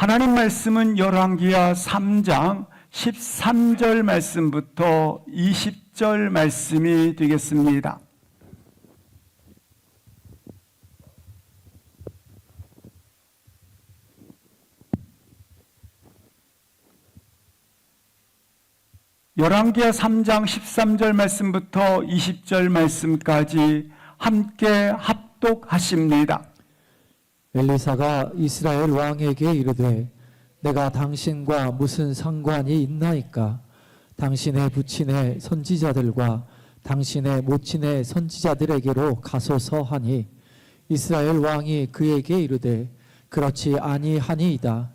하나님 말씀은 열왕기하 3장 13절 말씀부터 20절 말씀이 되겠습니다. 열왕기하 3장 13절 말씀부터 20절 말씀까지 함께 합독하십니다. 엘리사가 이스라엘 왕에게 이르되 내가 당신과 무슨 상관이 있나이까? 당신의 부친의 선지자들과 당신의 모친의 선지자들에게로 가소서 하니 이스라엘 왕이 그에게 이르되 그렇지 아니하니이다.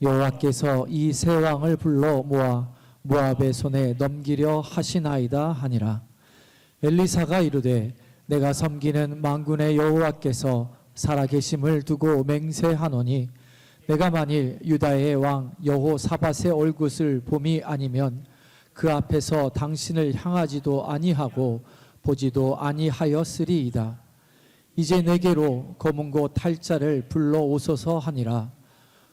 여호와께서 이 세 왕을 불러 모아 모압의 손에 넘기려 하시나이다 하니라. 엘리사가 이르되 내가 섬기는 만군의 여호와께서 살아계심을 두고 맹세하노니 내가 만일 유다의 왕 여호사밧의 얼굴을 봄이 아니면 그 앞에서 당신을 향하지도 아니하고 보지도 아니하였으리이다. 이제 내게로 검은 고 탈 자를 불러오소서 하니라.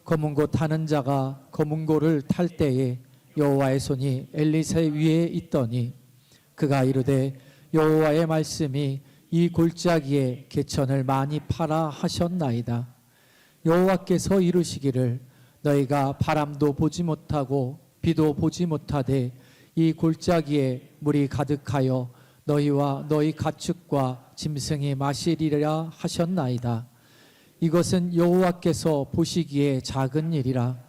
검은 고 타는 자가 검은 고를 탈 때에 여호와의 손이 엘리사 위에 있더니 그가 이르되 여호와의 말씀이 이 골짜기에 개천을 많이 파라 하셨나이다. 여호와께서 이르시기를 너희가 바람도 보지 못하고 비도 보지 못하되 이 골짜기에 물이 가득하여 너희와 너희 가축과 짐승이 마시리라 하셨나이다. 이것은 여호와께서 보시기에 작은 일이라.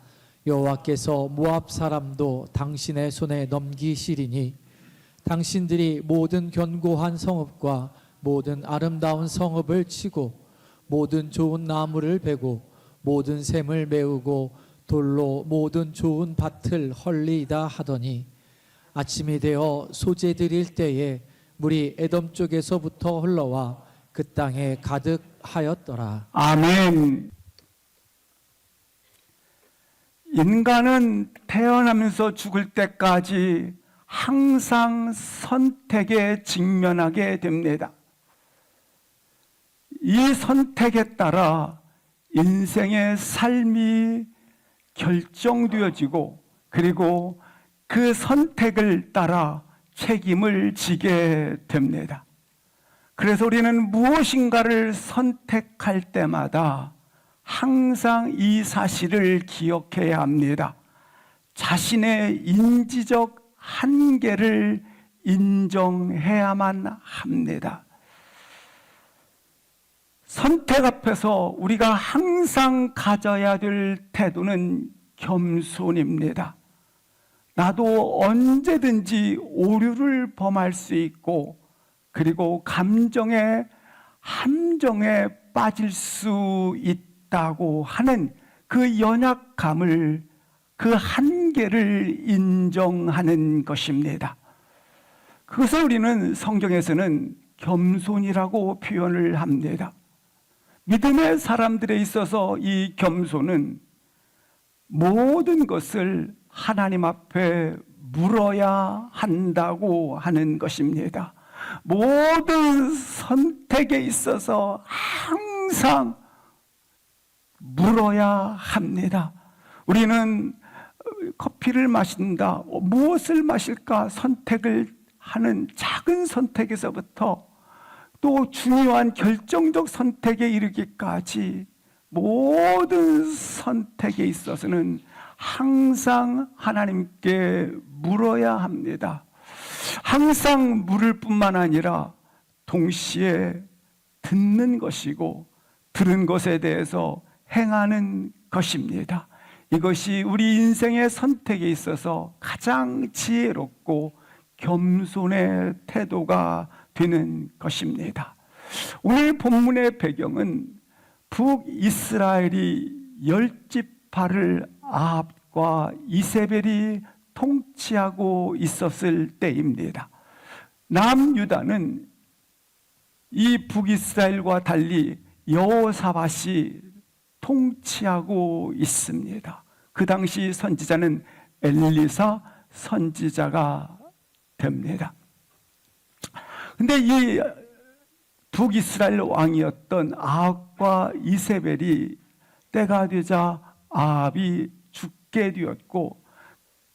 여호와께서 모압 사람도 당신의 손에 넘기시리니 당신들이 모든 견고한 성읍과 모든 아름다운 성읍을 치고 모든 좋은 나무를 베고 모든 샘을 메우고 돌로 모든 좋은 밭을 헐리이다 하더니 아침이 되어 소재 드릴 때에 물이 에돔 쪽에서부터 흘러와 그 땅에 가득하였더라. 아멘. 인간은 태어나면서 죽을 때까지 항상 선택에 직면하게 됩니다. 이 선택에 따라 인생의 삶이 결정되어지고 그리고 그 선택을 따라 책임을 지게 됩니다. 그래서 우리는 무엇인가를 선택할 때마다 항상 이 사실을 기억해야 합니다. 자신의 인지적 한계를 인정해야만 합니다. 선택 앞에서 우리가 항상 가져야 될 태도는 겸손입니다. 나도 언제든지 오류를 범할 수 있고 그리고 감정의 함정에 빠질 수 있다고 하는 그 연약함을, 그 한계를 인정하는 것입니다. 그것을 우리는 성경에서는 겸손이라고 표현을 합니다. 믿음의 사람들에 있어서 이 겸손은 모든 것을 하나님 앞에 물어야 한다고 하는 것입니다. 모든 선택에 있어서 항상 물어야 합니다. 우리는 커피를 마신다, 무엇을 마실까 선택을 하는 작은 선택에서부터 또 중요한 결정적 선택에 이르기까지 모든 선택에 있어서는 항상 하나님께 물어야 합니다. 항상 물을 뿐만 아니라 동시에 듣는 것이고 들은 것에 대해서 행하는 것입니다. 이것이 우리 인생의 선택에 있어서 가장 지혜롭고 겸손의 태도가 되는 것입니다. 오늘 본문의 배경은 북이스라엘이 10지파를 아합과 이세벨이 통치하고 있었을 때입니다. 남유다는 이 북이스라엘과 달리 여호사밧이 통치하고 있습니다. 그 당시 선지자는 엘리사 선지자가 됩니다. 근데 이 북이스라엘 왕이었던 아합과 이세벨이 때가 되자 아합이 죽게 되었고,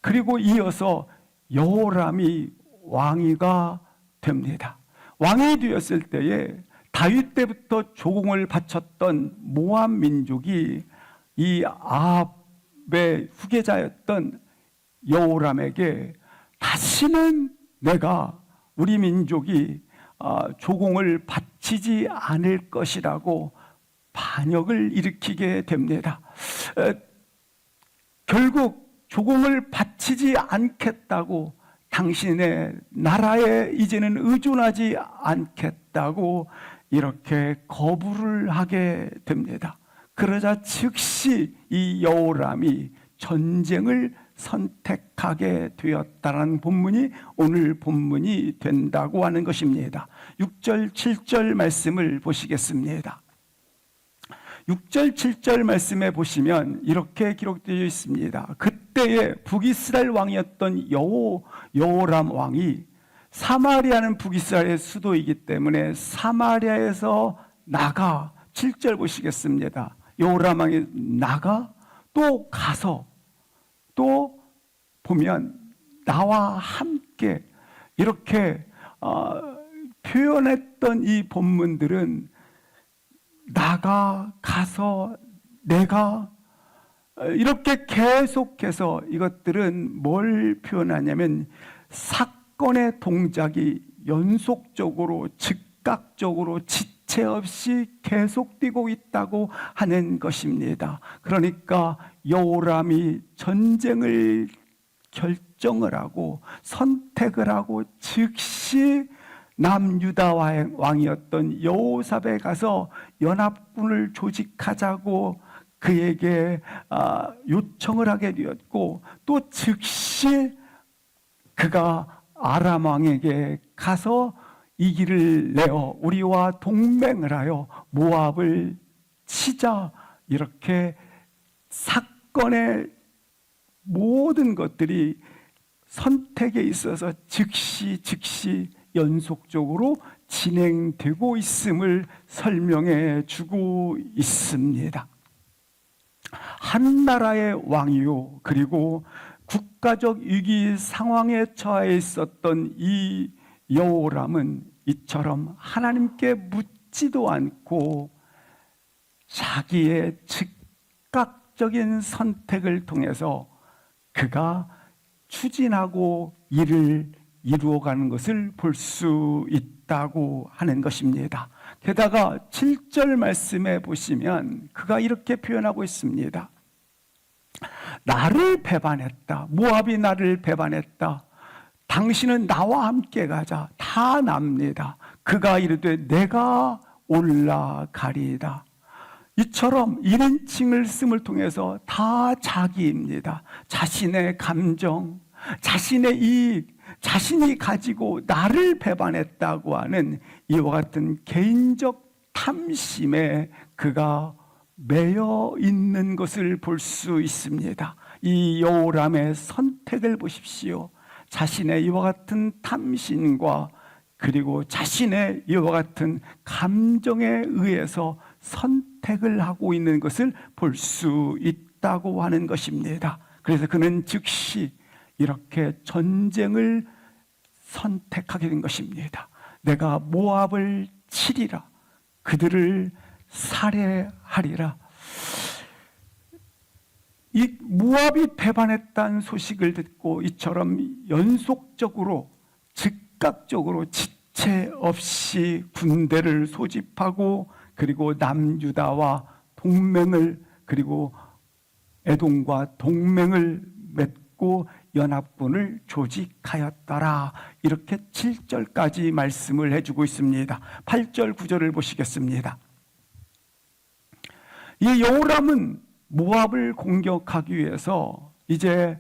그리고 이어서 여호람이 왕위가 됩니다. 왕이 되었을 때에 다윗 때부터 조공을 바쳤던 모압 민족이 이 아합의 후계자였던 여호람에게 다시는 내가 우리 민족이 조공을 바치지 않을 것이라고 반역을 일으키게 됩니다. 결국 조공을 바치지 않겠다고, 당신의 나라에 이제는 의존하지 않겠다고 이렇게 거부를 하게 됩니다. 그러자 즉시 이 여호람이 전쟁을 선택하게 되었다는 본문이 오늘 본문이 된다고 하는 것입니다. 6절, 7절 말씀을 보시겠습니다. 6절, 7절 말씀에 보시면 이렇게 기록되어 있습니다. 그때에 북이스라엘 왕이었던 여호람 왕이, 사마리아는 북이스라엘의 수도이기 때문에 사마리아에서 나가, 7절 보시겠습니다. 여호람 왕이 나가 또 가서 또 보면 나와 함께 이렇게 표현했던 이 본문들은 나가, 가서, 내가, 이렇게 계속해서 이것들은 뭘 표현하냐면 사건의 동작이 연속적으로, 즉각적으로, 지체 없이 계속되고 있다고 하는 것입니다. 그러니까 여호람이 전쟁을 결정을 하고 선택을 하고 즉시 남유다 왕이었던 여호삽에 가서 연합군을 조직하자고 그에게 요청을 하게 되었고, 또 즉시 그가 아람 왕에게 가서 이 길을 내어 우리와 동맹을 하여 모압을 치자, 이렇게 사건의 모든 것들이 선택에 있어서 즉시 연속적으로 진행되고 있음을 설명해 주고 있습니다. 한 나라의 왕이요, 그리고 국가적 위기 상황에 처해 있었던 이 여호람은 이처럼 하나님께 묻지도 않고 자기의 즉각적인 선택을 통해서 그가 추진하고 일을 이루어가는 것을 볼 수 있다고 하는 것입니다. 게다가 7절 말씀에 보시면 그가 이렇게 표현하고 있습니다. 나를 배반했다. 모압이 나를 배반했다. 당신은 나와 함께 가자. 다 납니다. 그가 이르되 내가 올라가리이다. 이처럼 1인칭을 씀을 통해서 다 자기입니다. 자신의 감정, 자신의 이익, 자신이 가지고 나를 배반했다고 하는 이와 같은 개인적 탐심에 그가 매여 있는 것을 볼 수 있습니다. 이 여호람의 선택을 보십시오. 자신의 이와 같은 탐심과 그리고 자신의 이와 같은 감정에 의해서 선택을 하고 있는 것을 볼 수 있다고 하는 것입니다. 그래서 그는 즉시 이렇게 전쟁을 선택하게 된 것입니다. 내가 모압을 치리라. 그들을 살해하리라. 이 모압이 배반했다는 소식을 듣고 이처럼 연속적으로 즉각적으로 지체 없이 군대를 소집하고 그리고 남유다와 동맹을, 그리고 에돔과 동맹을 맺고 연합군을 조직하였더라. 이렇게 7절까지 말씀을 해주고 있습니다. 8절 9절을 보시겠습니다. 이 여호람은 모압을 공격하기 위해서 이제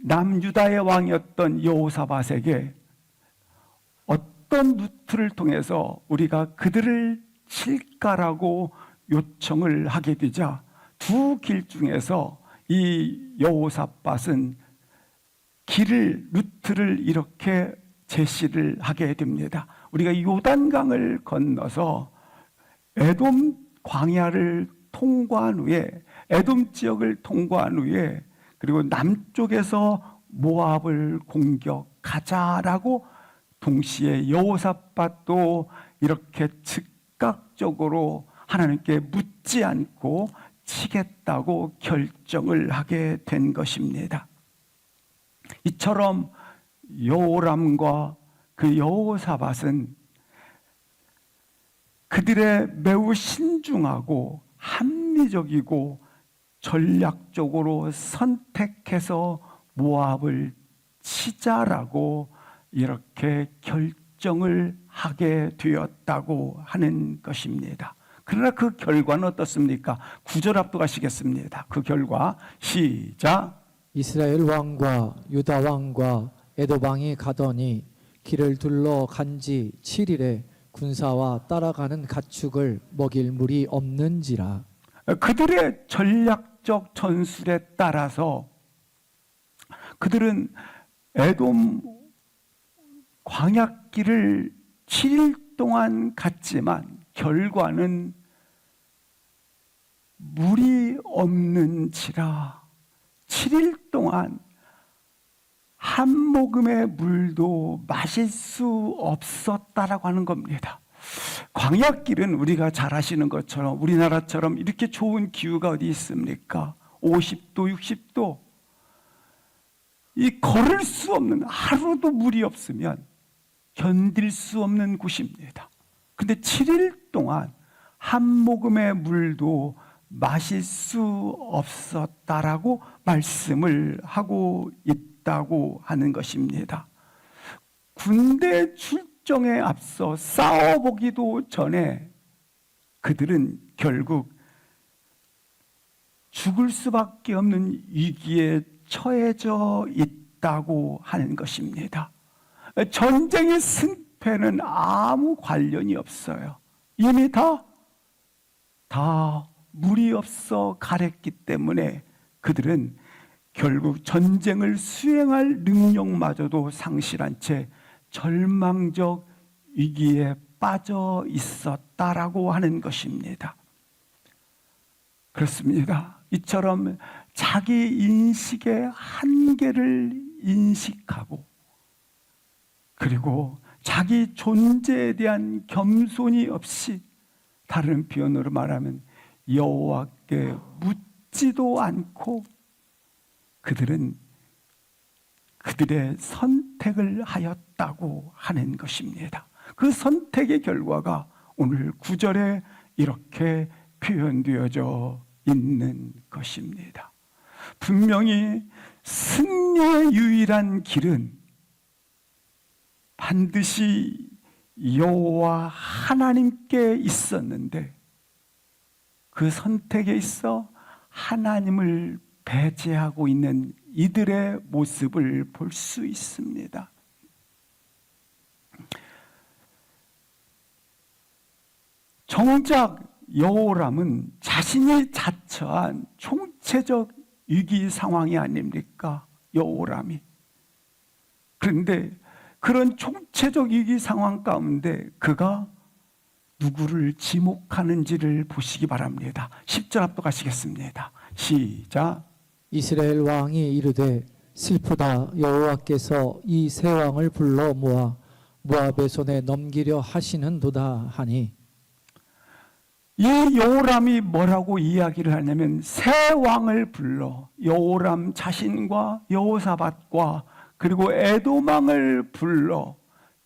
남유다의 왕이었던 여호사밧에게 어떤 루트를 통해서 우리가 그들을 칠까라고 요청을 하게 되자 두 길 중에서 이 여호사밧은 루트를 이렇게 제시를 하게 됩니다. 우리가 요단강을 건너서 에돔 광야를 통과한 후에 에돔 지역을 통과한 후에 그리고 남쪽에서 모압을 공격하자라고 동시에 여호사밧도 이렇게 즉각적으로 하나님께 묻지 않고 치겠다고 결정을 하게 된 것입니다. 이처럼 여호람과 그 여호사밧은 그들의 매우 신중하고 합리적이고 전략적으로 선택해서 모압을 치자라고 이렇게 결정을 하게 되었다고 하는 것입니다. 그러나 그 결과는 어떻습니까? 9절 앞도 가시겠습니다. 그 결과 시작. 이스라엘 왕과 유다 왕과 에돔 왕이 가더니 길을 둘러 간지 7일에 군사와 따라가는 가축을 먹일 물이 없는지라. 그들의 전략적 전술에 따라서 그들은 에돔 광야길을 7일 동안 갔지만 결과는 물이 없는지라. 7일 동안 한 모금의 물도 마실 수 없었다라고 하는 겁니다. 광야길은 우리가 잘 아시는 것처럼 우리나라처럼 이렇게 좋은 기후가 어디 있습니까? 50도, 60도. 이 걸을 수 없는, 하루도 물이 없으면 견딜 수 없는 곳입니다. 근데 7일 동안 한 모금의 물도 마실 수 없었다라고 말씀을 하고 있다고 하는 것입니다. 군대 출정에 앞서 싸워보기도 전에 그들은 결국 죽을 수밖에 없는 위기에 처해져 있다고 하는 것입니다. 전쟁의 승패는 아무 관련이 없어요. 이미 다 물이 없어 가랬기 때문에 그들은 결국 전쟁을 수행할 능력마저도 상실한 채 절망적 위기에 빠져 있었다라고 하는 것입니다. 그렇습니다. 이처럼 자기 인식의 한계를 인식하고 그리고 자기 존재에 대한 겸손이 없이 다른 표현으로 말하면 여호와께 묻지도 않고 그들은 그들의 선택을 하였다고 하는 것입니다. 그 선택의 결과가 오늘 9절에 이렇게 표현되어져 있는 것입니다. 분명히 승리의 유일한 길은 반드시 여호와 하나님께 있었는데 그 선택에 있어 하나님을 배제하고 있는 이들의 모습을 볼 수 있습니다. 정작 여호람은 자신이 자처한 총체적 위기 상황이 아닙니까? 여호람이. 그런데 그런 총체적 위기 상황 가운데 그가 누구를 지목하는지를 보시기 바랍니다. 10절 앞도 가시겠습니다. 시작. 이스라엘 왕이 이르되 슬프다. 여호와께서 이 세 왕을 불러 모아 모압의 손에 넘기려 하시는도다 하니. 이 여호람이 뭐라고 이야기를 하냐면 세 왕을 불러 여호람 자신과 여호사밧과 그리고 에돔 왕을 불러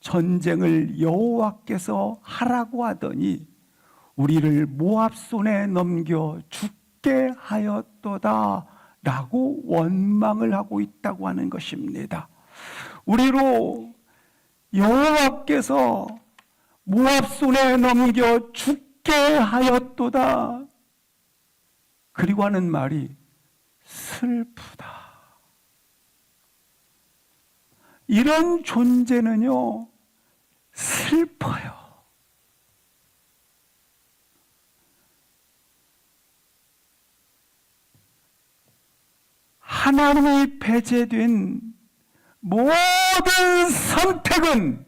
전쟁을 여호와께서 하라고 하더니 우리를 모압 손에 넘겨 죽게 하였도다 라고 원망을 하고 있다고 하는 것입니다. 우리로 여호와께서 모압 손에 넘겨 죽게 하였도다. 그리고 하는 말이 슬프다. 이런 존재는요, 슬퍼요. 하나님이 배제된 모든 선택은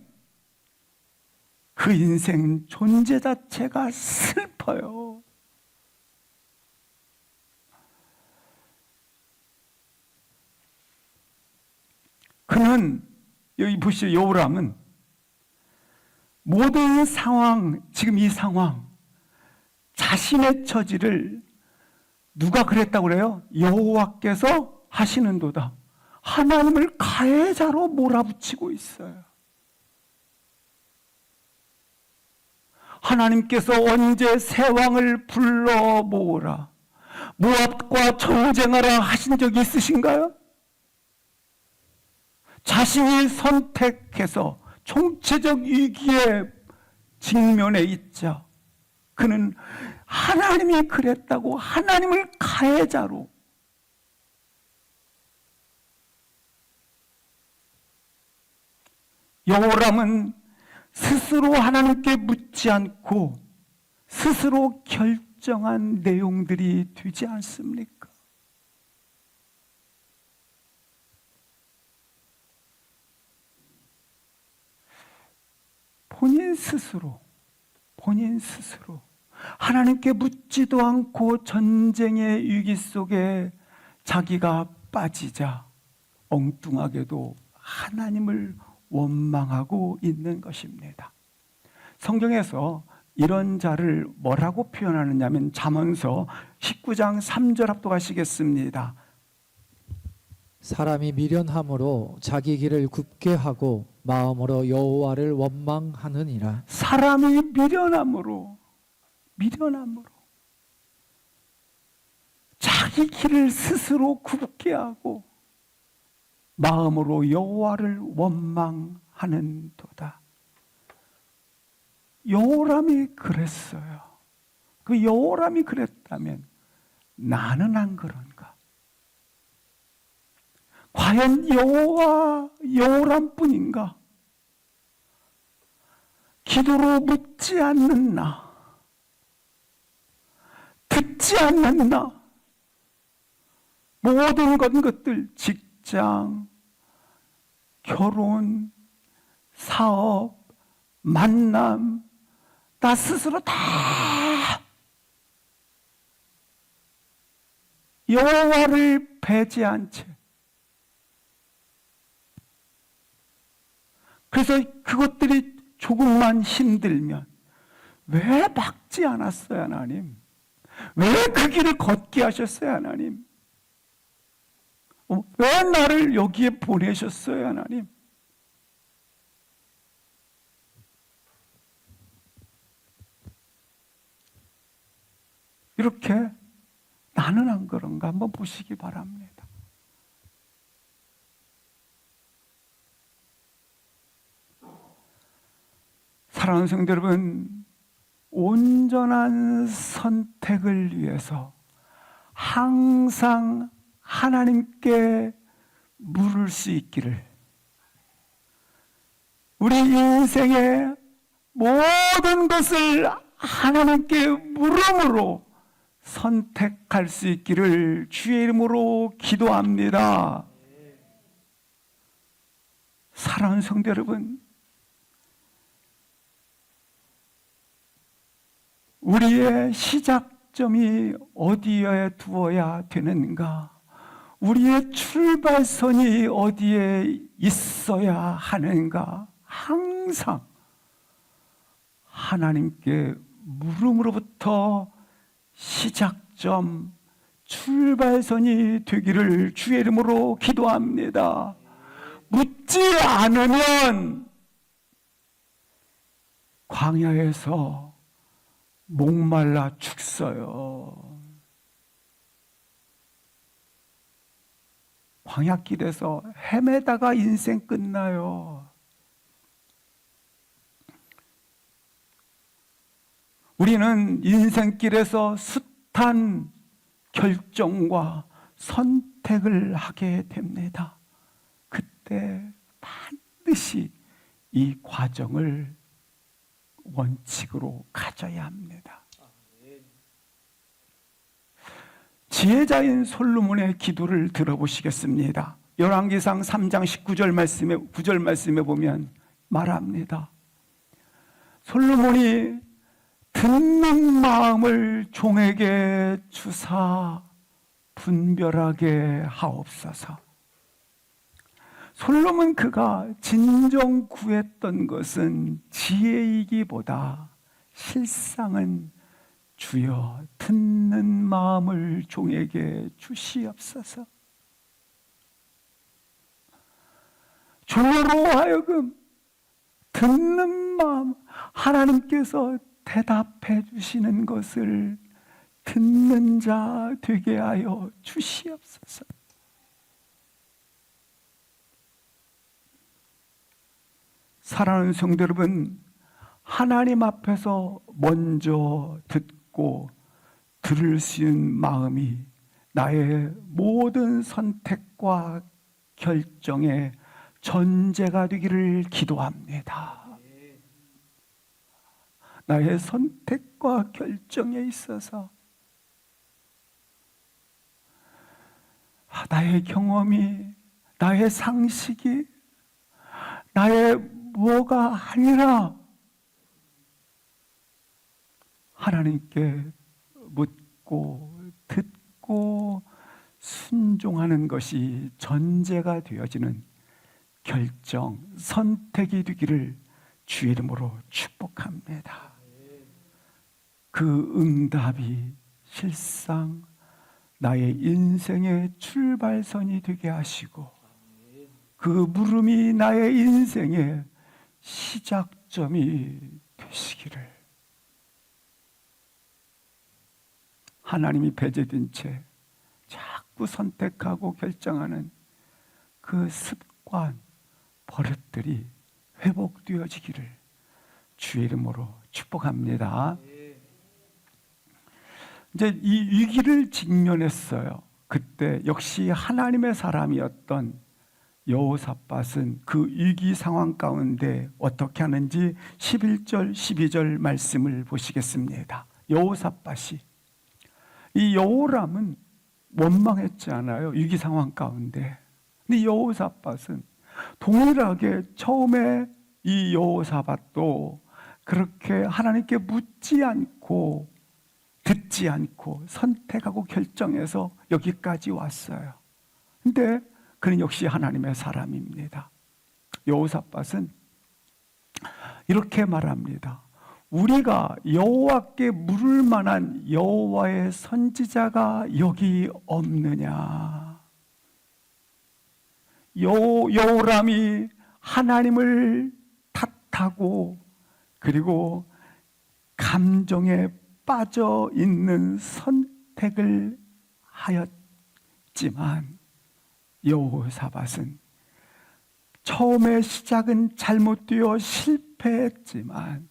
그 인생 존재 자체가 슬퍼요. 그는 여기 보시죠. 여호람은 모든 상황, 지금 이 상황, 자신의 처지를 누가 그랬다고 그래요? 여호와께서 하시는도다. 하나님을 가해자로 몰아붙이고 있어요. 하나님께서 언제 새 왕을 불러 모으라, 모압과 전쟁하라 하신 적이 있으신가요? 자신이 선택해서 총체적 위기에 직면해 있자 그는 하나님이 그랬다고 하나님을 가해자로, 여호람은 스스로 하나님께 묻지 않고 스스로 결정한 내용들이 되지 않습니까? 본인 스스로 하나님께 묻지도 않고 전쟁의 위기 속에 자기가 빠지자 엉뚱하게도 하나님을 원망하고 있는 것입니다. 성경에서 이런 자를 뭐라고 표현하느냐면 잠언서 19장 3절 합독하시겠습니다. 사람이 미련함으로 자기 길을 굽게 하고 마음으로 여호와를 원망하느니라. 사람이 미련함으로 자기 길을 스스로 굽게 하고 마음으로 여호와를 원망하는도다. 여호람이 그랬어요. 그 여호람이 그랬다면 나는 안 그런가? 과연 여호람뿐인가? 기도로 묻지 않는 나, 듣지 않는 나, 모든 것들, 직장, 결혼, 사업, 만남, 나 스스로 다 여호와를 배제한 채, 그래서 그것들이 조금만 힘들면 왜 막지 않았어요, 하나님? 왜 그 길을 걷게 하셨어요, 하나님? 왜 나를 여기에 보내셨어요, 하나님? 이렇게 나는 안 그런가 한번 보시기 바랍니다. 사랑하는 성도 여러분, 온전한 선택을 위해서 항상 하나님께 물을 수 있기를, 우리 인생의 모든 것을 하나님께 물음으로 선택할 수 있기를 주의 이름으로 기도합니다. 사랑하는 성도 여러분, 우리의 시작점이 어디에 두어야 되는가? 우리의 출발선이 어디에 있어야 하는가? 항상 하나님께 물음으로부터 시작점, 출발선이 되기를 주의 이름으로 기도합니다. 묻지 않으면 광야에서 목말라 죽어요. 광야길에서 헤매다가 인생 끝나요. 우리는 인생길에서 숱한 결정과 선택을 하게 됩니다. 그때 반드시 이 과정을 원칙으로 가져야 합니다. 지혜자인 솔로몬의 기도를 들어보시겠습니다. 열왕기상 3장 9절 말씀에 보면 말합니다. 솔로몬이 듣는 마음을 종에게 주사 분별하게 하옵소서. 솔로몬 그가 진정 구했던 것은 지혜이기보다 실상은 주여 듣는 마음을 종에게 주시옵소서. 종으로 하여금 듣는 마음, 하나님께서 대답해 주시는 것을 듣는 자 되게 하여 주시옵소서. 사랑하는 성도 여러분, 하나님 앞에서 먼저 듣고 들을 수 있는 마음이 나의 모든 선택과 결정의 전제가 되기를 기도합니다. 나의 선택과 결정에 있어서 나의 경험이, 나의 상식이, 나의 뭐가 아니라 하나님께 묻고 듣고 순종하는 것이 전제가 되어지는 결정, 선택이 되기를 주의 이름으로 축복합니다. 그 응답이 실상 나의 인생의 출발선이 되게 하시고 그 물음이 나의 인생의 시작점이 되시기를. 하나님이 배제된 채 자꾸 선택하고 결정하는 그 습관, 버릇들이 회복되어지기를 주의 이름으로 축복합니다. 이제 이 위기를 직면했어요. 그때 역시 하나님의 사람이었던 여호사밧은 그 위기 상황 가운데 어떻게 하는지 11절, 12절 말씀을 보시겠습니다. 여호사밧이, 이 여호람은 원망했지 않아요? 위기 상황 가운데. 근데 여호사밧은 동일하게 처음에 이 여호사밧도 그렇게 하나님께 묻지 않고 듣지 않고 선택하고 결정해서 여기까지 왔어요. 근데 그는 역시 하나님의 사람입니다. 여호사밧은 이렇게 말합니다. 우리가 여호와께 물을 만한 여호와의 선지자가 여기 없느냐. 여호람이 하나님을 탓하고 그리고 감정에 빠져 있는 선택을 하였지만 여호사밧은 처음에 시작은 잘못되어 실패했지만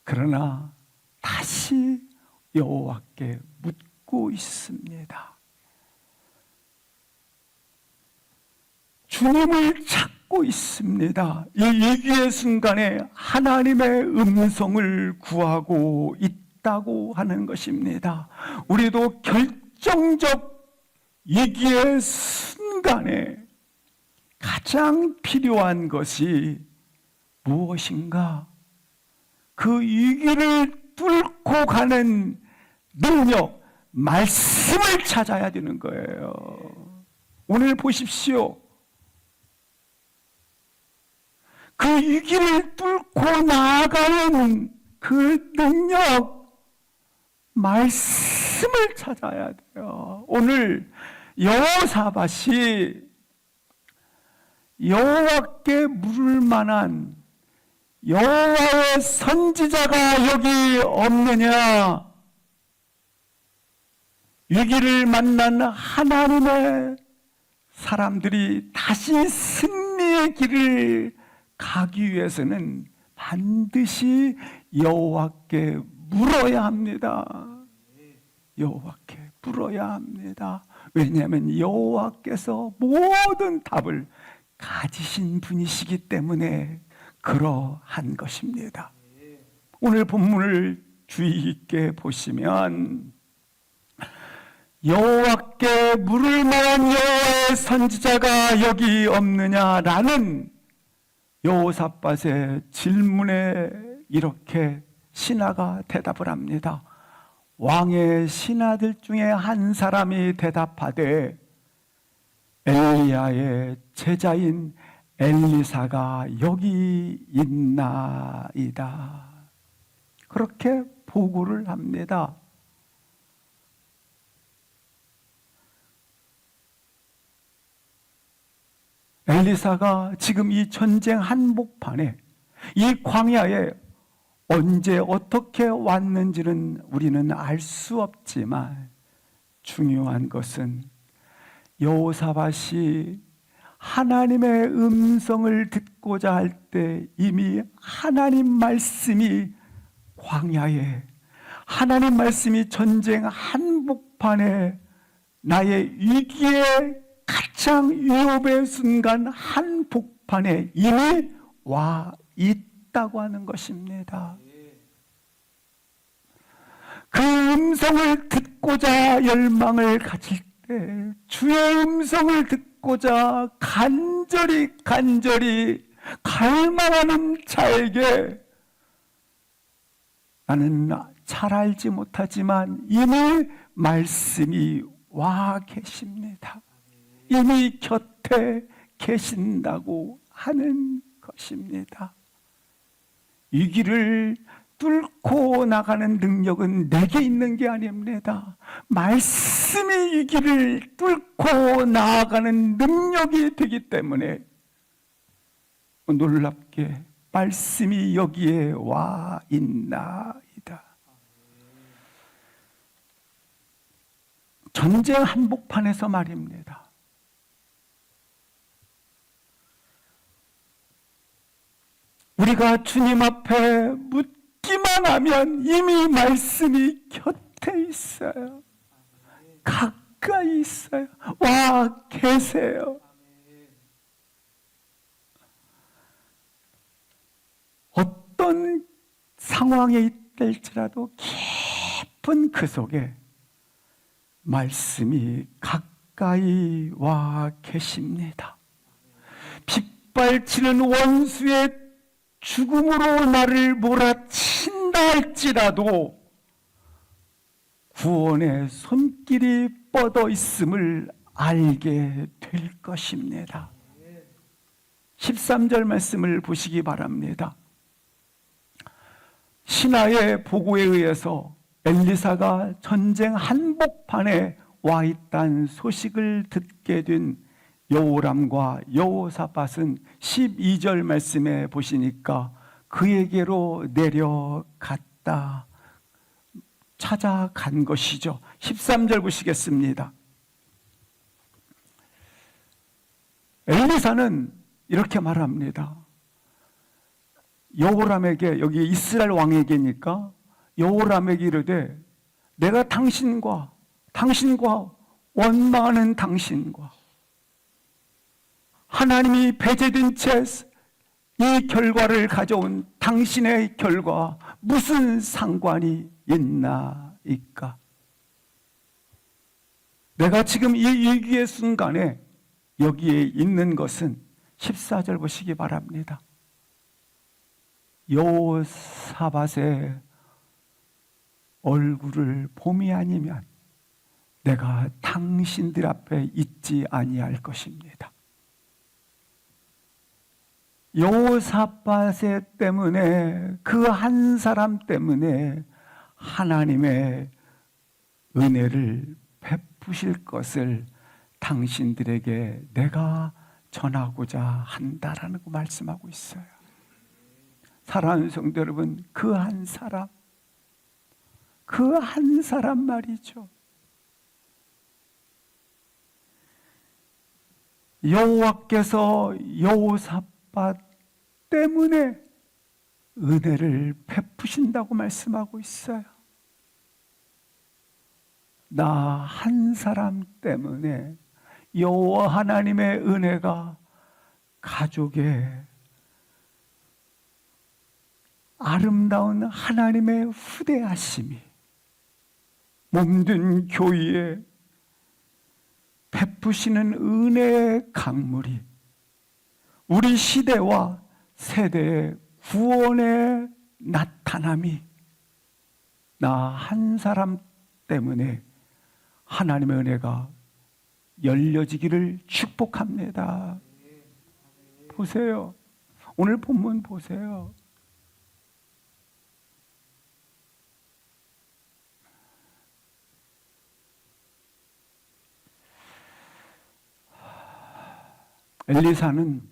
그러나 다시 여호와께 묻고 있습니다. 주님을 찾고 있습니다. 이 위기의 순간에 하나님의 음성을 구하고 있다고 하는 것입니다. 우리도 결정적 위기의 순간에 가장 필요한 것이 무엇인가? 그 위기를 뚫고 가는 능력, 말씀을 찾아야 되는 거예요. 오늘 보십시오. 그 위기를 뚫고 나아가는 그 능력, 말씀을 찾아야 돼요. 오늘 여호사밧이 여호와께 물을 만한 여호와의 선지자가 여기 없느냐? 위기를 만난 하나님의 사람들이 다시 승리의 길을 가기 위해서는 반드시 여호와께 물어야 합니다. 여호와께 물어야 합니다. 왜냐하면 여호와께서 모든 답을 가지신 분이시기 때문에 그러한 것입니다. 오늘 본문을 주의 깊게 보시면 여호와께 물을 만한 여호와의 선지자가 여기 없느냐라는 여호사밧의 질문에 이렇게 신하가 대답을 합니다. 왕의 신하들 중에 한 사람이 대답하되 엘리야의 제자인 엘리사가 여기 있나이다. 그렇게 보고를 합니다. 엘리사가 지금 이 전쟁 한복판에, 이 광야에 언제 어떻게 왔는지는 우리는 알 수 없지만 중요한 것은 여호사밧이 하나님의 음성을 듣고자 할 때 이미 하나님 말씀이 광야에, 하나님 말씀이 전쟁 한복판에, 나의 위기의 가장 위협의 순간 한복판에 이미 와 있다고 하는 것입니다. 그 음성을 듣고자 열망을 가질 때, 주의 음성을 듣고자 간절히 갈망하는 자에게 나는 잘 알지 못하지만 이미 말씀이 와 계십니다. 이미 곁에 계신다고 하는 것입니다. 위기를 뚫고 나가는 능력은 내게 있는 게 아닙니다. 말씀이 위기를 뚫고 나아가는 능력이 되기 때문에 놀랍게 말씀이 여기에 와 있나이다. 전쟁 한복판에서 말입니다. 우리가 주님 앞에 묻기만 하면 이미 말씀이 곁에 있어요. 가까이 있어요. 와 계세요. 어떤 상황에 있을지라도 깊은 그 속에 말씀이 가까이 와 계십니다. 빗발치는 원수의 죽음으로 나를 몰아친다 할지라도 구원의 손길이 뻗어 있음을 알게 될 것입니다. 13절 말씀을 보시기 바랍니다. 신하의 보고에 의해서 엘리사가 전쟁 한복판에 와 있다는 소식을 듣게 된 여호람과 여호사밧은 12절 말씀에 보시니까 그에게로 내려갔다. 찾아간 것이죠. 13절 보시겠습니다. 엘리사는 이렇게 말합니다. 여호람에게, 여기 이스라엘 왕에게니까 여호람에게 이르되 내가 당신과 원망하는 당신과 하나님이 배제된 채 이 결과를 가져온 당신의 결과 무슨 상관이 있나이까? 내가 지금 이 위기의 순간에 여기에 있는 것은 14절 보시기 바랍니다. 여호사밧의 얼굴을 봄이 아니면 내가 당신들 앞에 있지 아니할 것입니다. 여호사밧 때문에, 그 한 사람 때문에 하나님의 은혜를 베푸실 것을 당신들에게 내가 전하고자 한다라는 거 말씀하고 있어요. 사랑하는 성도 여러분, 그 한 사람 말이죠. 여호와께서 여호사밧 때문에 은혜를 베푸신다고 말씀하고 있어요. 나 한 사람 때문에 여호와 하나님의 은혜가 가족의 아름다운 하나님의 후대하심이 몸든 교회에 베푸시는 은혜의 강물이 우리 시대와 세대의 구원의 나타남이 나 한 사람 때문에 하나님의 은혜가 열려지기를 축복합니다. 보세요. 오늘 본문 보세요. 엘리사는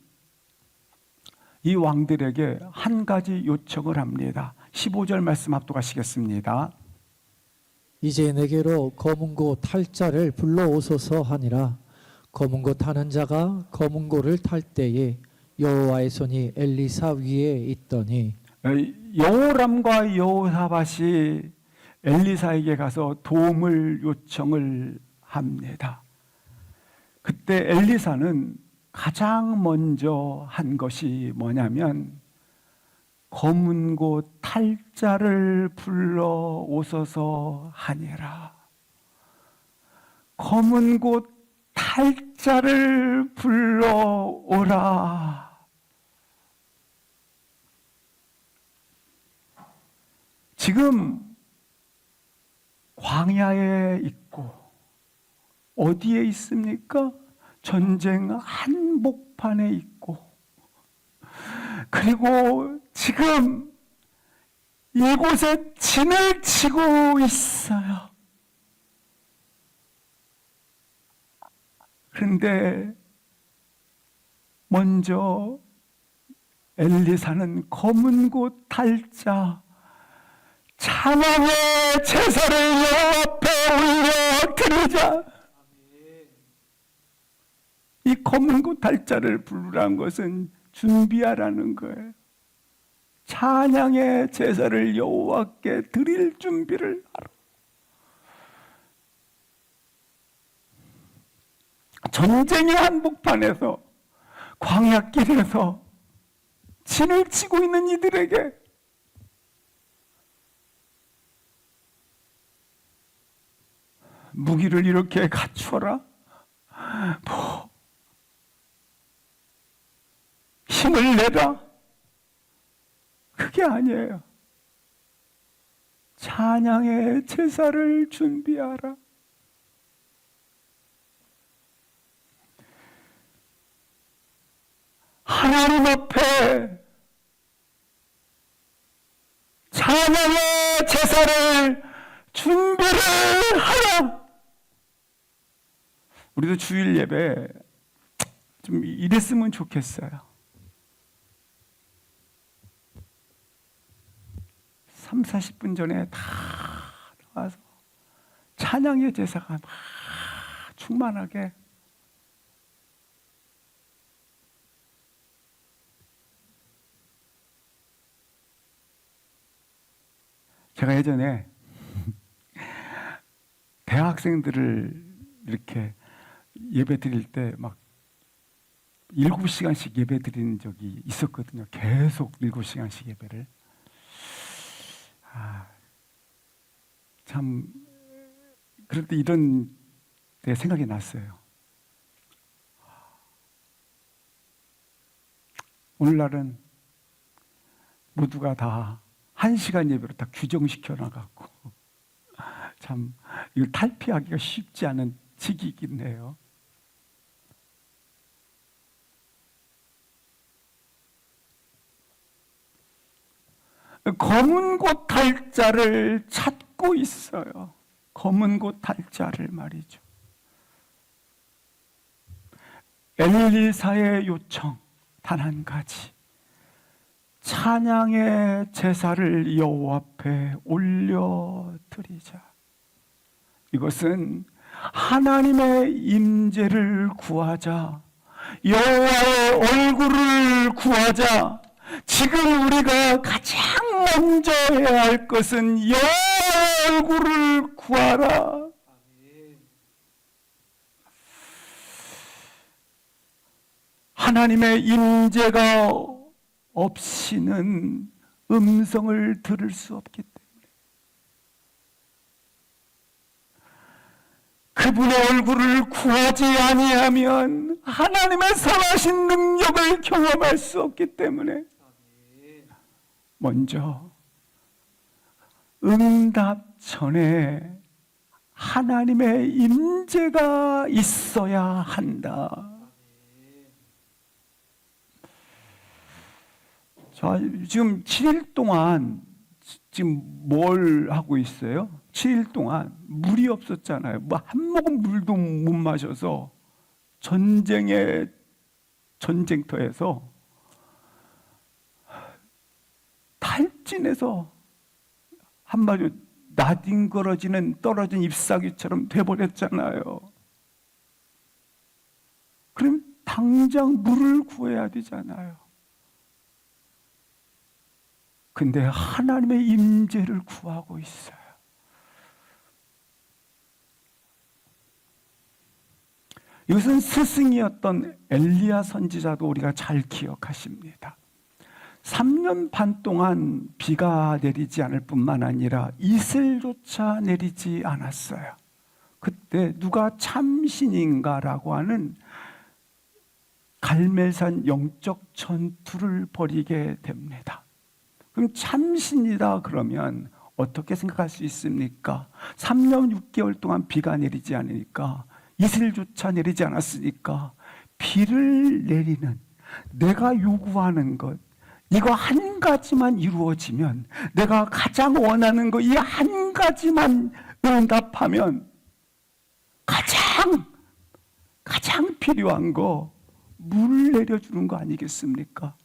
이 왕들에게 한 가지 요청을 합니다. 15절 말씀 합독하시겠습니다. 이제 내게로 검은고 탈 자를 불러오소서 하니라. 검은고 타는 자가 검은고를 탈 때에 여호와의 손이 엘리사 위에 있더니 여호람과 여호사밧이 엘리사에게 가서 도움을 요청을 합니다. 그때 엘리사는 가장 먼저 한 것이 뭐냐면 검은고 탈 자를 불러오소서 하니라. 검은고 탈 자를 불러오라. 지금 광야에 있고 어디에 있습니까? 전쟁 한복판에 있고, 그리고 지금 이곳에 진을 치고 있어요. 그런데 먼저 엘리사는 검은고 탈자 찬양의 제사를 여호와 앞에 올려 드리자. 이 검은고 탈자를 부르라는 것은 준비하라는 거예요. 찬양의 제사를 여호와께 드릴 준비를 하라. 전쟁의 한복판에서, 광야길에서 진을 치고 있는 이들에게 무기를 이렇게 갖추어라, 뭐 힘을 내라, 그게 아니에요. 찬양의 제사를 준비하라. 하나님 앞에 찬양의 제사를 준비를 하라. 우리도 주일 예배 좀 이랬으면 좋겠어요. 3, 40분 전에 다 나와서 찬양의 제사가 막 충만하게. 제가 예전에 대학생들을 이렇게 예배 드릴 때 막 7시간씩 예배 드린 적이 있었거든요. 계속 7시간씩 예배를. 참, 그럴 때 이런 때 생각이 났어요. 오늘날은 모두가 다 1시간 예배로 다 규정시켜 나갔고, 참 이걸 탈피하기가 쉽지 않은 시기이긴 해요. 검은고 탈자를 찾고 있어요. 검은고 탈자를 말이죠. 엘리사의 요청 단 한 가지, 찬양의 제사를 여호와 앞에 올려드리자. 이것은 하나님의 임재를 구하자, 여호와의 얼굴을 구하자. 지금 우리가 가장 먼저 해야 할 것은 여호와의 얼굴을 구하라. 하나님의 임재가 없이는 음성을 들을 수 없기 때문에, 그분의 얼굴을 구하지 아니하면 하나님의 선하신 능력을 경험할 수 없기 때문에 먼저 응답 전에 하나님의 임재가 있어야 한다. 자, 지금 7일 동안 지금 뭘 하고 있어요? 7일 동안 물이 없었잖아요. 뭐 한 모금 물도 못 마셔서 전쟁터에서 탈진해서 한마디로 나뒹걸어지는 떨어진 잎사귀처럼 돼버렸잖아요. 그럼 당장 물을 구해야 되잖아요. 근데 하나님의 임재를 구하고 있어요. 이것은 스승이었던 엘리야 선지자도 우리가 잘 기억하십니다. 3년 반 동안 비가 내리지 않을 뿐만 아니라 이슬조차 내리지 않았어요. 그때 누가 참신인가라고 하는 갈멜산 영적 전투를 벌이게 됩니다. 그럼 참신이다 그러면 어떻게 생각할 수 있습니까? 3년 6개월 동안 비가 내리지 않으니까, 이슬조차 내리지 않았으니까 비를 내리는, 내가 요구하는 것, 이거 한 가지만 이루어지면, 내가 가장 원하는 거 이 한 가지만 응답하면 가장 필요한 거 물 내려주는 거 아니겠습니까?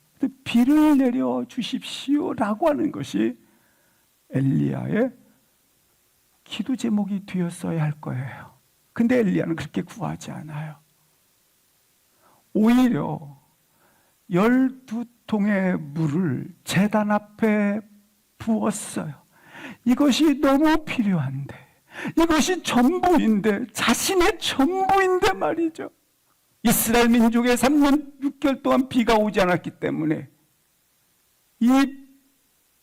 비를 내려 주십시오라고 하는 것이 엘리야의 기도 제목이 되었어야 할 거예요. 근데 엘리야는 그렇게 구하지 않아요. 오히려 12통의 물을 제단 앞에 부었어요. 이것이 너무 필요한데, 이것이 전부인데, 자신의 전부인데 말이죠. 이스라엘 민족의 3년 6개월 동안 비가 오지 않았기 때문에 이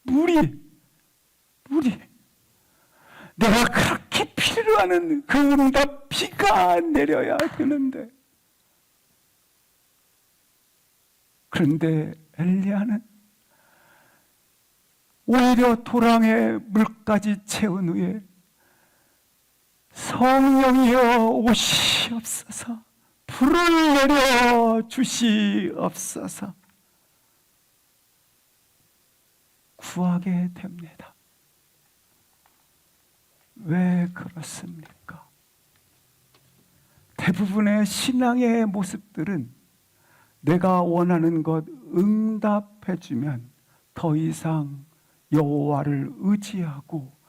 물이 내가 그렇게 필요하는 그 응답 비가 내려야 되는데, 그런데 엘리야는 오히려 도랑에 물까지 채운 후에 성령이여 오시옵소서, 불을 내려 주시옵소서 구하게 됩니다. 왜 그렇습니까? 대부분의 신앙의 모습들은 내가 원하는 것 응답해주면 더 이상 여호와를 의지하고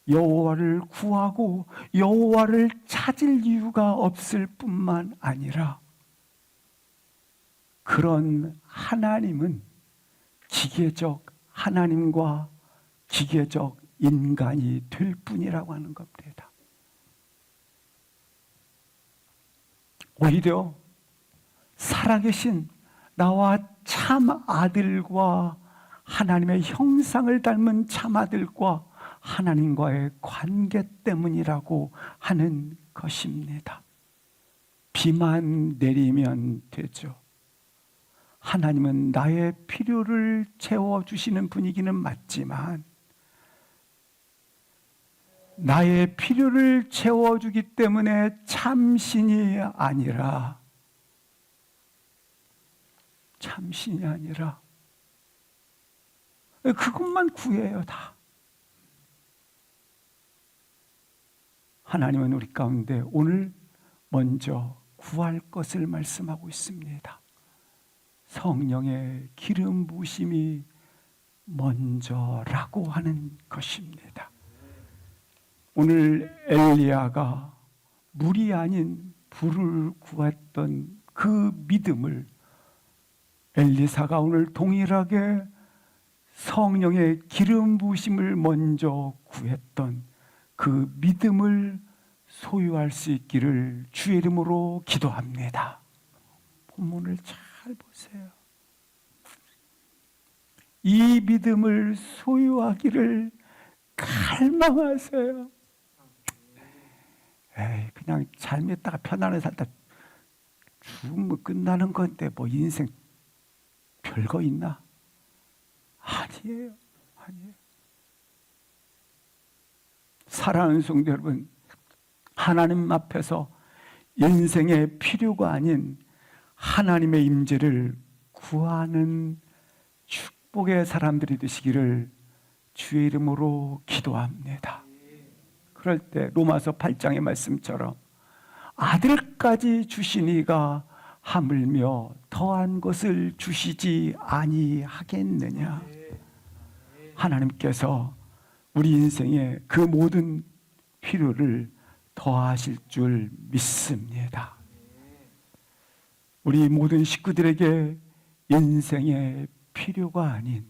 여호와를 구하고 여호와를 찾을 이유가 없을 뿐만 아니라, 그런 하나님은 기계적 하나님과 기계적 인간이 될 뿐이라고 하는 겁니다. 오히려 살아계신 나와 참 아들과 하나님의 형상을 닮은 참 아들과 하나님과의 관계 때문이라고 하는 것입니다. 비만 내리면 되죠. 하나님은 나의 필요를 채워주시는 분이기는 맞지만, 나의 필요를 채워주기 때문에 참신이 아니라 그것만 구해요. 다. 하나님은 우리 가운데 오늘 먼저 구할 것을 말씀하고 있습니다. 성령의 기름 부으심이 먼저라고 하는 것입니다. 오늘 엘리야가 물이 아닌 불을 구했던 그 믿음을 엘리사가 오늘 동일하게 성령의 기름 부으심을 먼저 구했던 그 믿음을 소유할 수 있기를 주의 이름으로 기도합니다. 본문을 잘 보세요. 이 믿음을 소유하기를 갈망하세요. 그냥 삶에다가 편안하게 살다 죽으면 끝나는 건데 뭐 인생 별거 있나? 아니에요. 사랑하는 성도 여러분, 하나님 앞에서 인생의 필요가 아닌 하나님의 임재를 구하는 축복의 사람들이 되시기를 주의 이름으로 기도합니다. 그럴 때 로마서 8장의 말씀처럼 아들까지 주시니가 하물며 더한 것을 주시지 아니하겠느냐. 하나님께서 우리 인생의 그 모든 필요를 더하실 줄 믿습니다. 우리 모든 식구들에게 인생의 필요가 아닌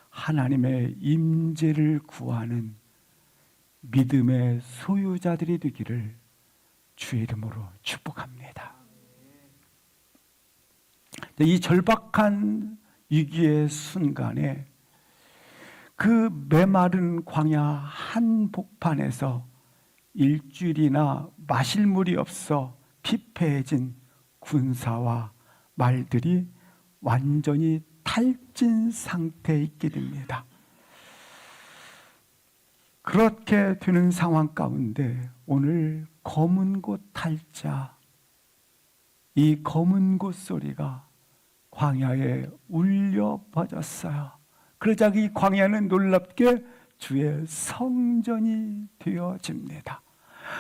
하나님의 임재를 구하는 믿음의 소유자들이 되기를 주의 이름으로 축복합니다. 이 절박한 위기의 순간에 그 메마른 광야 한복판에서 일주일이나 마실 물이 없어 피폐해진 군사와 말들이 완전히 탈진 상태에 있게 됩니다. 그렇게 되는 상황 가운데 오늘 검은 곳 탈자, 이 검은 곳 소리가 광야에 울려 퍼졌어요. 그러자 이 광야는 놀랍게 주의 성전이 되어집니다.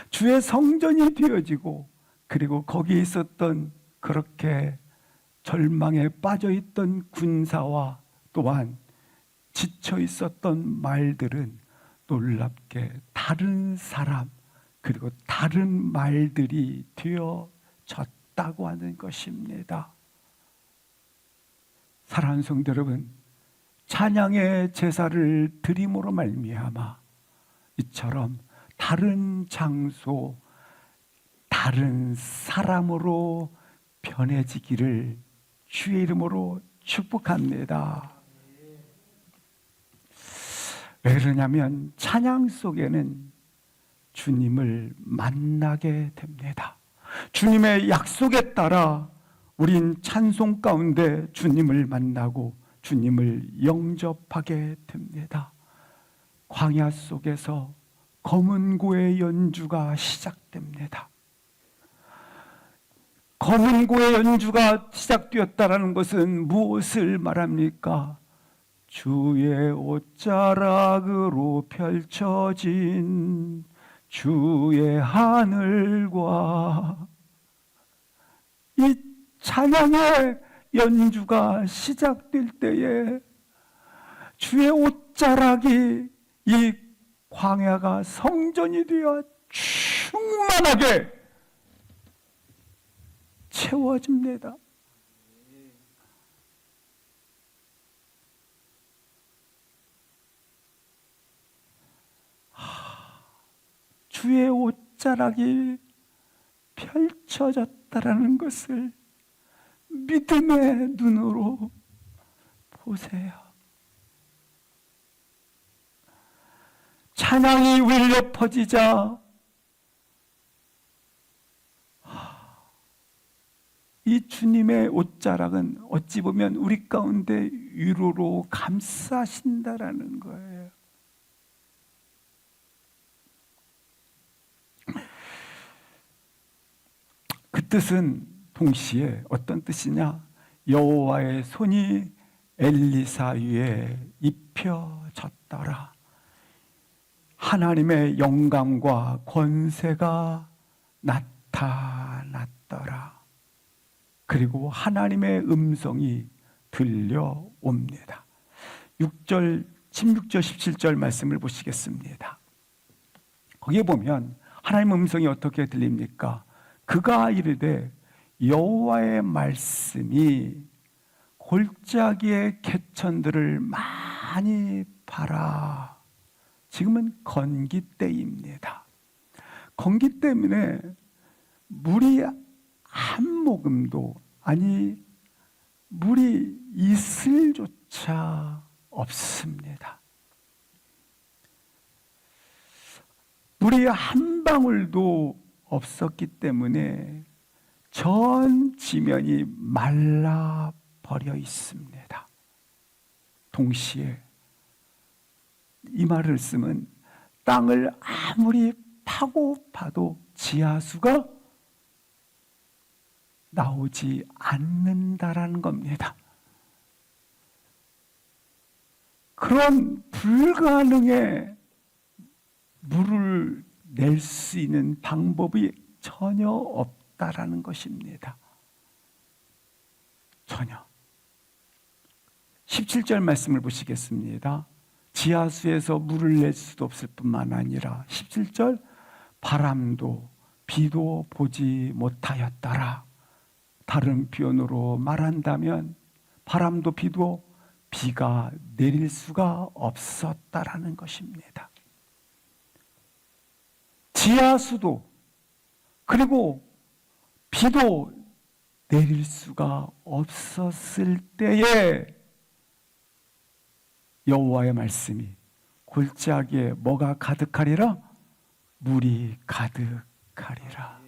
주의 성전이 되어지고, 그리고 거기에 있었던 그렇게 절망에 빠져 있던 군사와 또한 지쳐 있었던 말들은 놀랍게 다른 사람, 그리고 다른 말들이 되어졌다고 하는 것입니다. 사랑하는 성도 여러분, 찬양의 제사를 드림으로 말미암아 이처럼 다른 장소, 다른 사람으로 변해지기를 주의 이름으로 축복합니다. 왜 그러냐면 찬양 속에는 주님을 만나게 됩니다. 주님의 약속에 따라 우린 찬송 가운데 주님을 만나고 주님을 영접하게 됩니다. 광야 속에서 검은 고의 연주가 시작됩니다. 검은 고의 연주가 시작되었다는 것은 무엇을 말합니까? 주의 옷자락으로 펼쳐진 주의 하늘과 이 찬양의 연주가 시작될 때에 주의 옷자락이 이 광야가 성전이 되어 충만하게 채워집니다. 주의 옷자락이 펼쳐졌다라는 것을 믿음의 눈으로 보세요. 찬양이 울려 퍼지자 이 주님의 옷자락은 어찌 보면 우리 가운데 위로로 감싸신다라는 거예요. 그 뜻은 동시에 어떤 뜻이냐? 여호와의 손이 엘리사 위에 입혀졌더라. 하나님의 영광과 권세가 나타났더라. 그리고 하나님의 음성이 들려옵니다. 6절, 16절, 17절 말씀을 보시겠습니다. 거기에 보면 하나님의 음성이 어떻게 들립니까? 그가 이르되 여호와의 말씀이 골짜기의 개천들을 많이 봐라. 지금은 건기 때입니다. 건기 때문에 물이 한 모금도, 아니 물이 이슬조차 없습니다. 물이 한 방울도 없었기 때문에 전 지면이 말라버려 있습니다. 동시에 이 말을 쓰면 땅을 아무리 파고 파도 지하수가 나오지 않는다라는 겁니다. 그런 불가능에 물을 낼 수 있는 방법이 전혀 없다라는 것입니다. 전혀. 17절 말씀을 보시겠습니다. 지하수에서 물을 낼 수도 없을 뿐만 아니라 17절 바람도 비도 보지 못하였더라. 다른 표현으로 말한다면 바람도 비도 비가 내릴 수가 없었다라는 것입니다. 지하수도 그리고 비도 내릴 수가 없었을 때에 여호와의 말씀이 골짜기에 뭐가 가득하리라? 물이 가득하리라.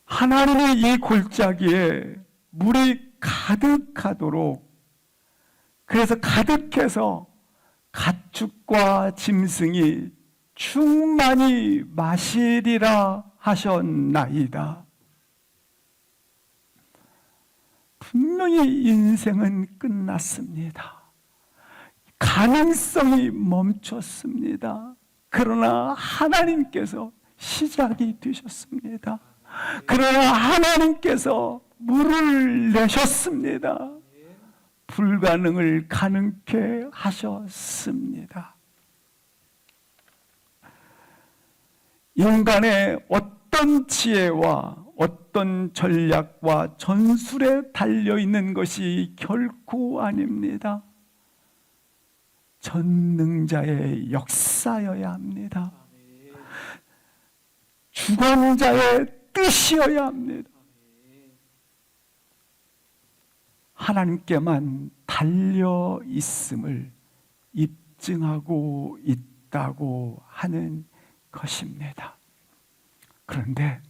하나님이 이 골짜기에 물이 가득하도록, 그래서 가득해서 가축과 짐승이 충만히 마시리라 하셨나이다. 분명히 인생은 끝났습니다. 가능성이 멈췄습니다. 그러나 하나님께서 시작이 되셨습니다. 그러나 하나님께서 물을 내셨습니다. 불가능을 가능케 하셨습니다. 인간의 어떤 지혜와 어떤 전략과 전술에 달려있는 것이 결코 아닙니다. 전능자의 역사여야 합니다. 주관자의 뜻이어야 합니다. 하나님께만 달려 있음을 입증하고 있다고 하는 것입니다. 그런데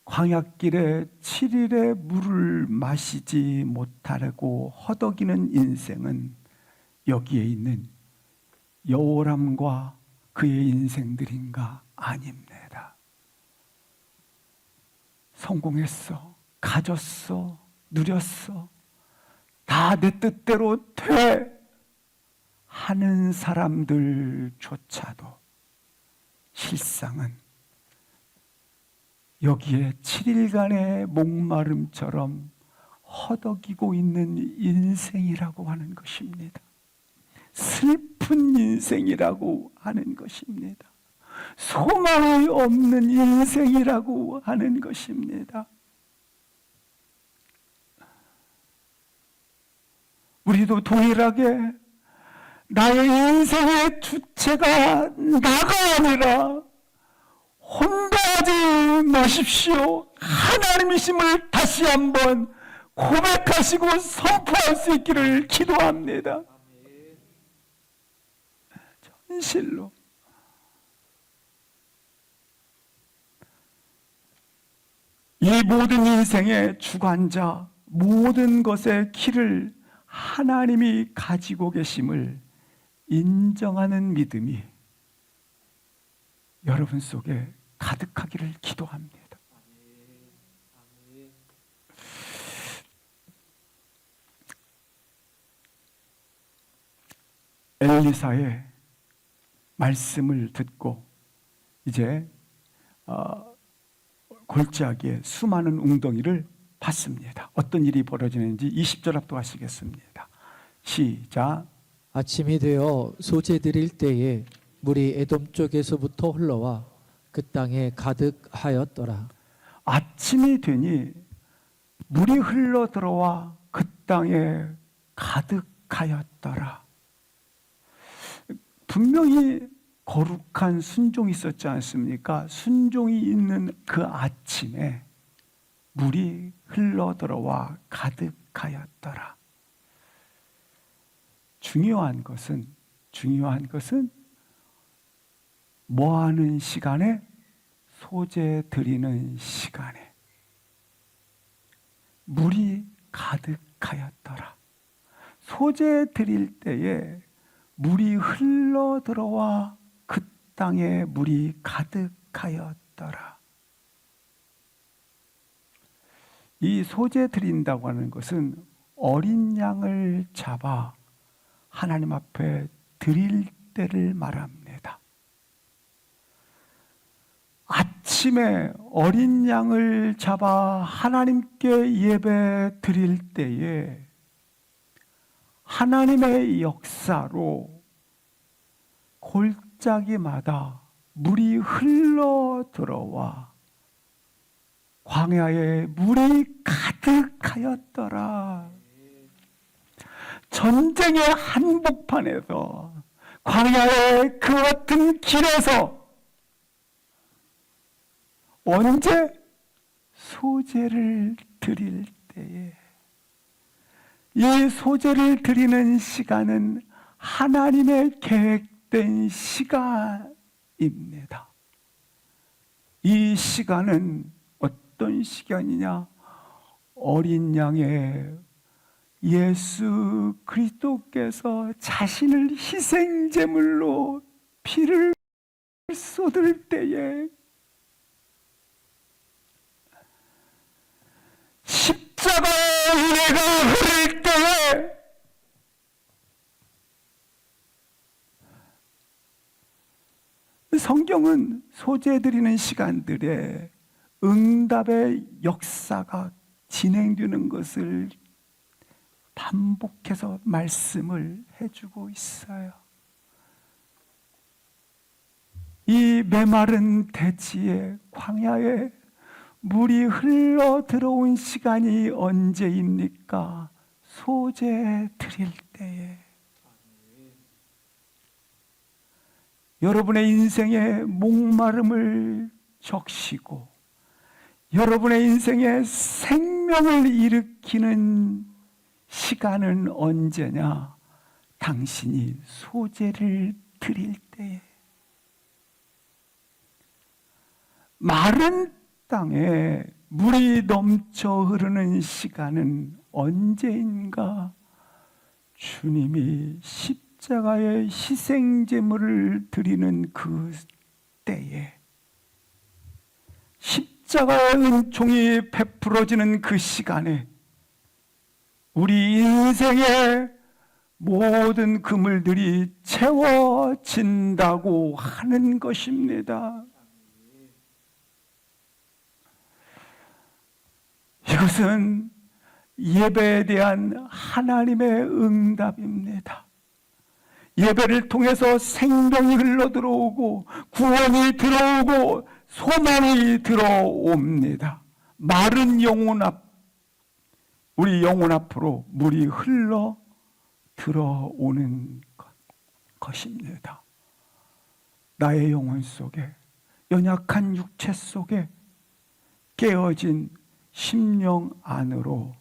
광야길에 7일의 물을 마시지 못하려고 허덕이는 인생은 여기에 있는 여호람과 그의 인생들인가? 아닙니다. 성공했어, 가졌어, 누렸어, 다 내 뜻대로 돼 하는 사람들조차도 실상은 여기에 7일간의 목마름처럼 허덕이고 있는 인생이라고 하는 것입니다. 슬픈 인생이라고 하는 것입니다. 소망이 없는 인생이라고 하는 것입니다. 우리도 동일하게 나의 인생의 주체가 나가 아니라 혼자하지 마십시오. 하나님이심을 다시 한번 고백하시고 선포할 수 있기를 기도합니다. 진실로. 이 모든 인생의 주관자, 모든 것의 키를 하나님이 가지고 계심을 인정하는 믿음이 여러분 속에 가득하기를 기도합니다. 엘리사의 말씀을 듣고 이제 골짜기에 수많은 웅덩이를 봤습니다. 어떤 일이 벌어지는지 20절 합독하시겠습니다. 시작. 아침이 되어 소재 드릴 때에 물이 에돔 쪽에서부터 흘러와 그 땅에 가득하였더라. 아침이 되니 물이 흘러 들어와 그 땅에 가득하였더라. 분명히 거룩한 순종이 있었지 않습니까? 순종이 있는 그 아침에 물이 흘러 들어와 가득하였더라. 중요한 것은 뭐 하는 시간에? 소재 드리는 시간에 물이 가득하였더라. 소재 드릴 때에 물이 흘러 들어와 그 땅에 물이 가득하였더라. 이 소재 드린다고 하는 것은 어린 양을 잡아 하나님 앞에 드릴 때를 말합니다. 아침에 어린 양을 잡아 하나님께 예배 드릴 때에 하나님의 역사로 골짜기마다 물이 흘러 들어와 광야에 물이 가득하였더라. 전쟁의 한복판에서 광야의 그 같은 길에서 언제 소재를 드릴 때에 이 소재를 드리는 시간은 하나님의 계획된 시간입니다. 이 시간은 어떤 시간이냐? 어린 양의 예수 그리스도께서 자신을 희생제물로 피를 쏟을 때에 십자가의 은혜가 흐를 때에 성경은 소재드리는 시간들에 응답의 역사가 진행되는 것을 반복해서 말씀을 해주고 있어요. 이 메마른 대지에 광야에 물이 흘러 들어온 시간이 언제입니까? 소재 드릴 때에. 여러분의 인생의 목마름을 적시고 여러분의 인생에 생명을 일으키는 시간은 언제냐? 당신이 소재를 드릴 때에. 마른 땅에 물이 넘쳐 흐르는 시간은 언제인가? 주님이 십자가의 희생제물을 드리는 그 때에, 십자가의 은총이 베풀어지는 그 시간에 우리 인생의 모든 그물들이 채워진다고 하는 것입니다. 이것은 예배에 대한 하나님의 응답입니다. 예배를 통해서 생명이 흘러들어오고 구원이 들어오고 소망이 들어옵니다. 마른 영혼 앞, 우리 영혼 앞으로 물이 흘러 들어오는 것입니다. 나의 영혼 속에, 연약한 육체 속에 깨어진 심령 안으로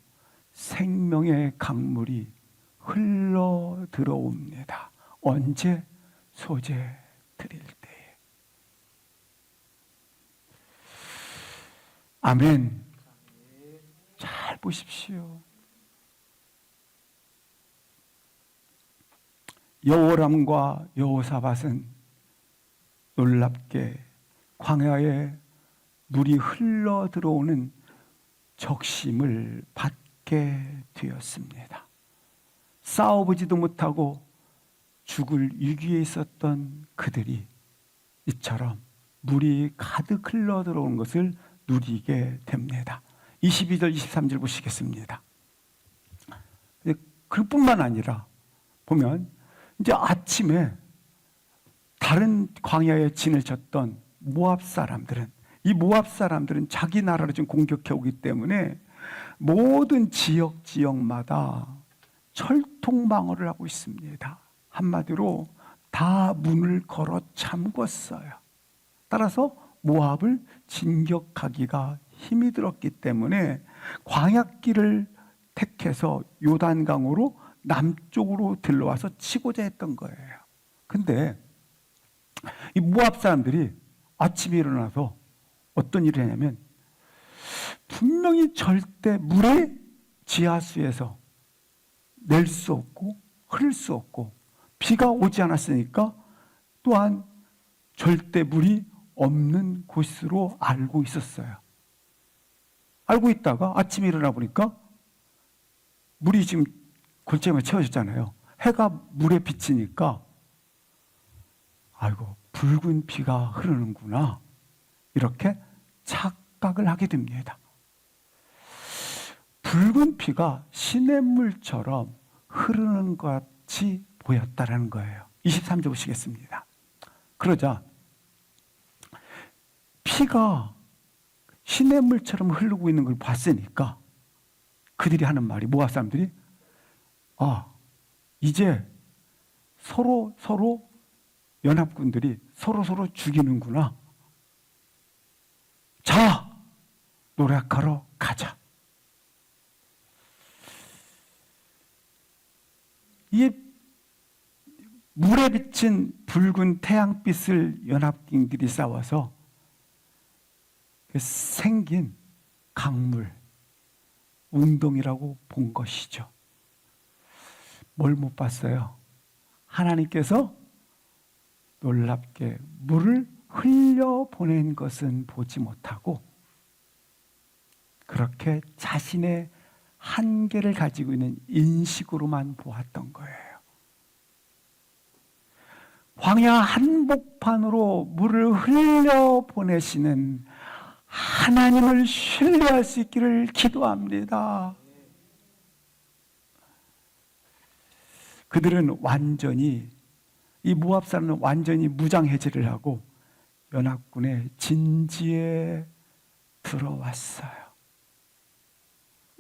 생명의 강물이 흘러 들어옵니다. 언제? 소재 드릴 때에. 아멘. 잘 보십시오. 여호람과 여호사밧은 놀랍게 광야에 물이 흘러 들어오는 적심을 받게 되었습니다. 싸워보지도 못하고 죽을 위기에 있었던 그들이 이처럼 물이 가득 흘러 들어오는 것을 누리게 됩니다. 22절, 23절 보시겠습니다. 그뿐만 아니라 보면 이제 아침에 다른 광야에 진을 쳤던 모압 사람들은, 이 모압 사람들은 자기 나라를 지금 공격해 오기 때문에 모든 지역마다 철통방어를 하고 있습니다. 한마디로 다 문을 걸어 잠궜어요. 따라서 모압을 진격하기가 힘이 들었기 때문에 광야길을 택해서 요단강으로 남쪽으로 들러와서 치고자 했던 거예요. 근데 이 모압 사람들이 아침에 일어나서 어떤 일을 했냐면, 분명히 절대 물의 지하수에서 낼 수 없고 흐를 수 없고 비가 오지 않았으니까 또한 절대 물이 없는 곳으로 알고 있었어요. 알고 있다가 아침에 일어나 보니까 물이 지금 골짜기만 채워졌잖아요. 해가 물에 비치니까 아이고 붉은 피가 흐르는구나 이렇게 착각을 하게 됩니다. 붉은 피가 시냇물처럼 흐르는 것 같이 보였다라는 거예요. 23절 보시겠습니다. 그러자 피가 시냇물처럼 흐르고 있는 걸 봤으니까 그들이 하는 말이, 모압 사람들이, 이제 서로 연합군들이 서로 죽이는구나. 자, 노력하러 가자. 이 물에 비친 붉은 태양빛을 연합군들이 싸워서 생긴 강물, 웅덩이라고 본 것이죠. 뭘 못 봤어요? 하나님께서 놀랍게 물을 흘려보낸 것은 보지 못하고 그렇게 자신의 한계를 가지고 있는 인식으로만 보았던 거예요. 광야 한복판으로 물을 흘려보내시는 하나님을 신뢰할 수 있기를 기도합니다. 그들은 완전히, 이 모압 사람은 완전히 무장해제를 하고 연합군의 진지에 들어왔어요.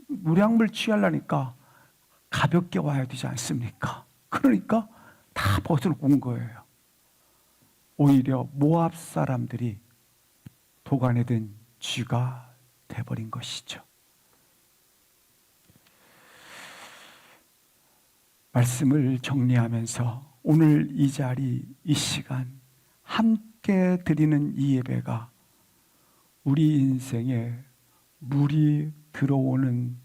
무량물 취하려니까 가볍게 와야 되지 않습니까? 그러니까 다 벗어놓고 온 거예요. 오히려 모압 사람들이 도간에 든 쥐가 돼버린 것이죠. 말씀을 정리하면서 오늘 이 자리, 이 시간 함께 드리는 이 예배가 우리 인생에 물이 들어오는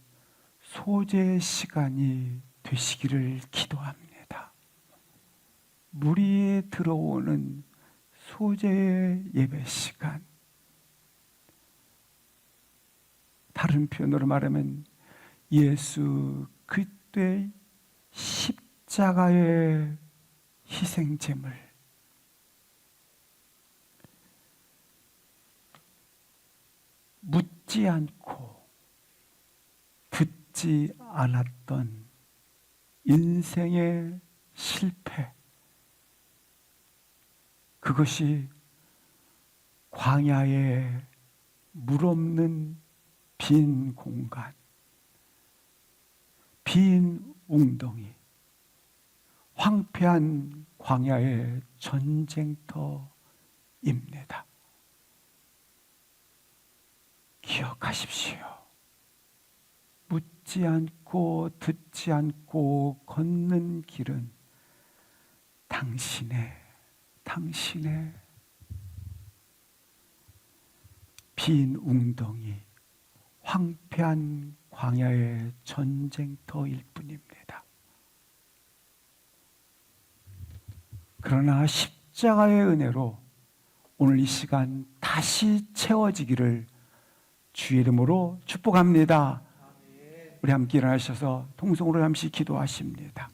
소재 시간이 되시기를 기도합니다. 물이 들어오는 소재의 예배 시간. 다른 표현으로 말하면 예수 그리스도의 십자가의 희생제물, 묻지 않고 듣지 않았던 인생의 실패, 그것이 광야의 물 없는 빈 공간, 빈 웅덩이, 황폐한 광야의 전쟁터입니다. 기억하십시오. 묻지 않고 듣지 않고 걷는 길은 당신의 빈 웅덩이, 황폐한 광야의 전쟁터일 뿐입니다. 그러나 십자가의 은혜로 오늘 이 시간 다시 채워지기를 주의 이름으로 축복합니다. 우리 함께 일어나셔서 통성으로 잠시 기도하십니다.